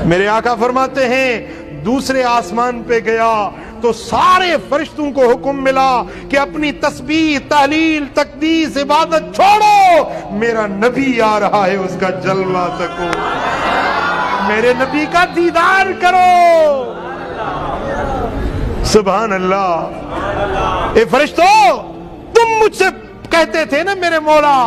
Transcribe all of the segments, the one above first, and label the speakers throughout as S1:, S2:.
S1: میرے آقا فرماتے ہیں دوسرے آسمان پہ گیا تو سارے فرشتوں کو حکم ملا کہ اپنی تسبیح، تحلیل، تقدیس، عبادت چھوڑو، میرا نبی آ رہا ہے، اس کا جلوہ تکو، میرے نبی کا دیدار کرو۔ سبحان اللہ۔ اے فرشتو، تم مجھ سے کہتے تھے نا میرے مولا،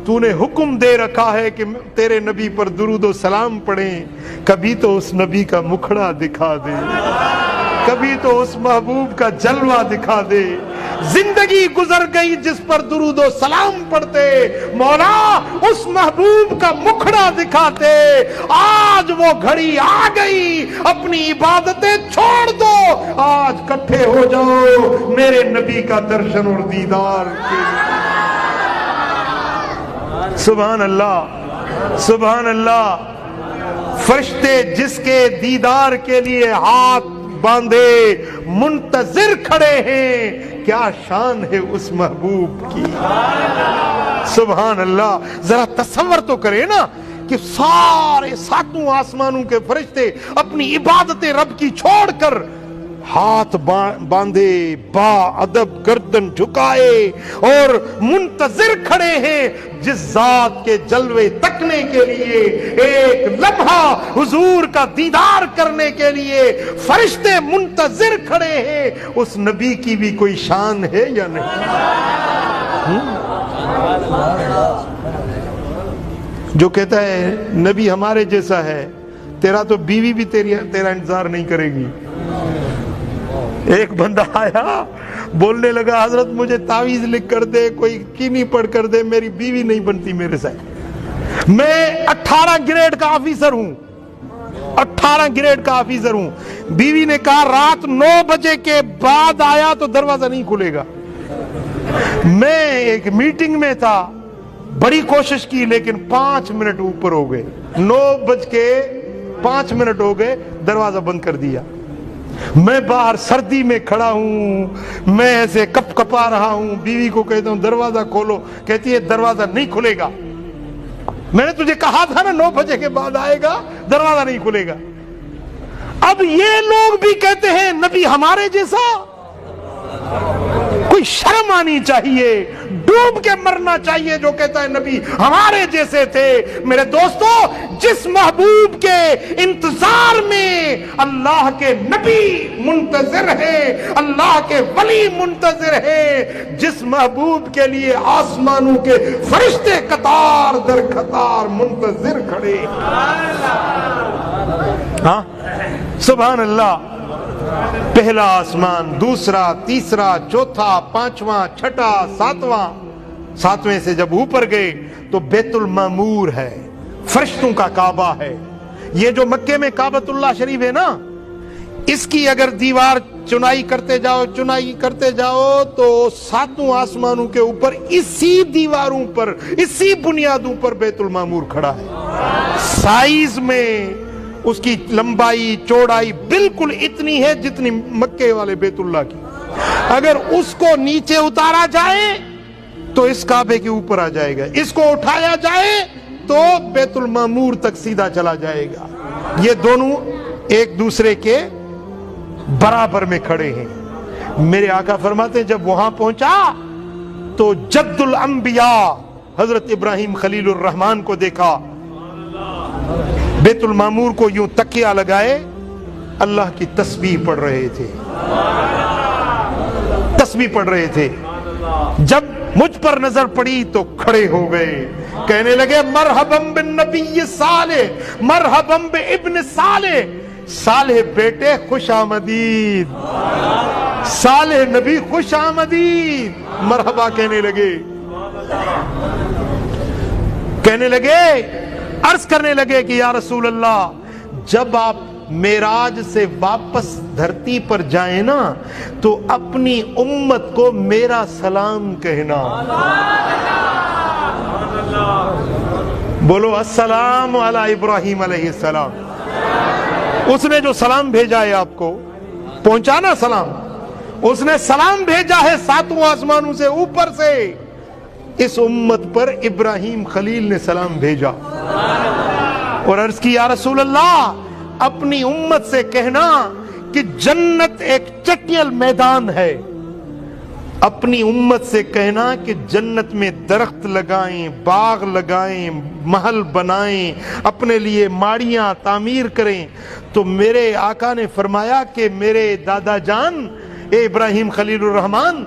S1: تو نے حکم دے رکھا ہے کہ تیرے نبی پر درود و سلام پڑھیں، کبھی تو اس نبی کا مکھڑا دکھا دے، کبھی تو اس محبوب کا جلوہ دکھا دے۔ زندگی گزر گئی جس پر درود و سلام پڑھتے، مولا اس محبوب کا مکھڑا دکھاتے۔ آج وہ گھڑی آ گئی، اپنی عبادتیں چھوڑ دو، آج کٹھے ہو جاؤ میرے نبی کا درشن اور دیدار کے لیے۔ سبحان اللہ، سبحان اللہ۔ فرشتے جس کے دیدار کے لیے ہاتھ باندھے منتظر کھڑے ہیں، کیا شان ہے اس محبوب کی۔ سبحان اللہ۔ ذرا تصور تو کرے نا کہ سارے ساتوں آسمانوں کے فرشتے اپنی عبادت رب کی چھوڑ کر ہاتھ باندھے، با ادب گردن جھکائے اور منتظر کھڑے ہیں جس ذات کے جلوے تکنے کے لیے، ایک لمحہ حضور کا دیدار کرنے کے لیے فرشتے منتظر کھڑے ہیں۔ اس نبی کی بھی کوئی شان ہے یا نہیں؟ جو کہتا ہے نبی ہمارے جیسا ہے، تیرا تو بیوی بھی تیرا انتظار نہیں کرے گی۔ ایک بندہ آیا بولنے لگا، حضرت مجھے تعویذ لکھ کر دے، کوئی کیمی پڑھ کر دے، میری بیوی نہیں بنتی میرے ساتھ۔ میں 18 گریڈ کا آفیسر ہوں، 18 گریڈ کا آفیسر ہوں۔ بیوی نے کہا رات 9 بجے کے بعد آیا تو دروازہ نہیں کھلے گا۔ میں ایک میٹنگ میں تھا، بڑی کوشش کی لیکن 5 منٹ اوپر ہو گئے، 9:05 ہو گئے، دروازہ بند کر دیا۔ میں باہر سردی میں کھڑا ہوں، میں ایسے کپ کپا رہا ہوں، بیوی کو کہتا ہوں دروازہ کھولو، کہتی ہے دروازہ نہیں کھلے گا۔ میں نے تجھے کہا تھا نا 9 بجے کے بعد آئے گا، دروازہ نہیں کھلے گا۔ اب یہ لوگ بھی کہتے ہیں نبی ہمارے جیسا۔ کوئی شرم آنی چاہیے، ڈوب کے مرنا چاہیے جو کہتا ہے نبی ہمارے جیسے تھے۔ میرے دوستو، جس محبوب کے انتظار میں اللہ کے نبی منتظر ہے، اللہ کے ولی منتظر ہے، جس محبوب کے لیے آسمانوں کے فرشتے قطار در قطار منتظر کھڑے۔ ہاں سبحان اللہ۔ پہلا آسمان، دوسرا، تیسرا، چوتھا، پانچواں، چھٹا، ساتویں سے جب اوپر گئے تو بیت المعمور ہے، فرشتوں کا کعبہ ہے۔ یہ جو مکے میں کعبۃ اللہ شریف ہے نا، اس کی اگر دیوار چنائی کرتے جاؤ تو 7 آسمانوں کے اوپر اسی دیواروں پر، اسی بنیادوں پر بیت المعمور کھڑا ہے۔ سائز میں اس کی لمبائی چوڑائی بالکل اتنی ہے جتنی مکے والے بیت اللہ کی۔ اگر اس کو نیچے اتارا جائے تو اس کعبے کے اوپر آ جائے گا، اس کو اٹھایا جائے تو بیت المعمور تک سیدھا چلا جائے گا۔ یہ دونوں ایک دوسرے کے برابر میں کھڑے ہیں۔ میرے آقا فرماتے ہیں جب وہاں پہنچا تو جد الانبیاء حضرت ابراہیم خلیل الرحمن کو دیکھا، بیت المعمور کو یوں تکیہ لگائے اللہ کی تسبیح پڑھ رہے تھے، تسبیح پڑھ رہے تھے۔ جب مجھ پر نظر پڑی تو کھڑے ہو گئے، کہنے لگے مرحباً بالنبی صالح، مرحباً بابن صالح، صالح بیٹے خوش آمدید، صالح نبی خوش آمدید، مرحبا کہنے لگے، عرض کرنے لگے کہ یا رسول اللہ، جب آپ معراج سے واپس دھرتی پر جائیں نا تو اپنی امت کو میرا سلام کہنا۔ بولو السلام علی ابراہیم علیہ السلام۔ اس نے جو سلام بھیجا ہے آپ کو، پہنچانا سلام، اس نے سلام بھیجا ہے 7 آسمانوں سے اوپر سے، اس امت پر ابراہیم خلیل نے سلام بھیجا اور عرض کی یا رسول اللہ، اپنی امت سے کہنا کہ جنت ایک چٹیل میدان ہے، اپنی امت سے کہنا کہ جنت میں درخت لگائیں، باغ لگائیں، محل بنائیں، اپنے لیے ماڑیاں تعمیر کریں۔ تو میرے آقا نے فرمایا کہ میرے دادا جان اے ابراہیم خلیل الرحمن،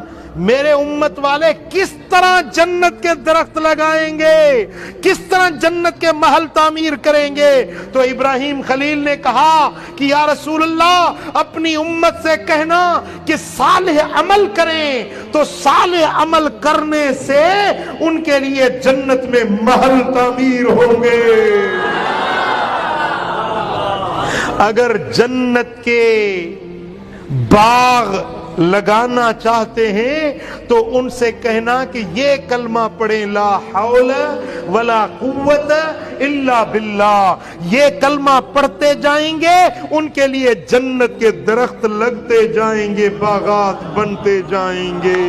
S1: میرے امت والے کس طرح جنت کے درخت لگائیں گے، کس طرح جنت کے محل تعمیر کریں گے؟ تو ابراہیم خلیل نے کہا کہ یا رسول اللہ، اپنی امت سے کہنا کہ صالح عمل کریں، تو صالح عمل کرنے سے ان کے لیے جنت میں محل تعمیر ہوں گے۔ اگر جنت کے باغ لگانا چاہتے ہیں تو ان سے کہنا کہ یہ کلمہ پڑھیں، لا حول ولا قوت الا باللہ، یہ کلمہ پڑھتے جائیں گے، ان کے لیے جنت کے درخت لگتے جائیں گے، باغات بنتے جائیں گے۔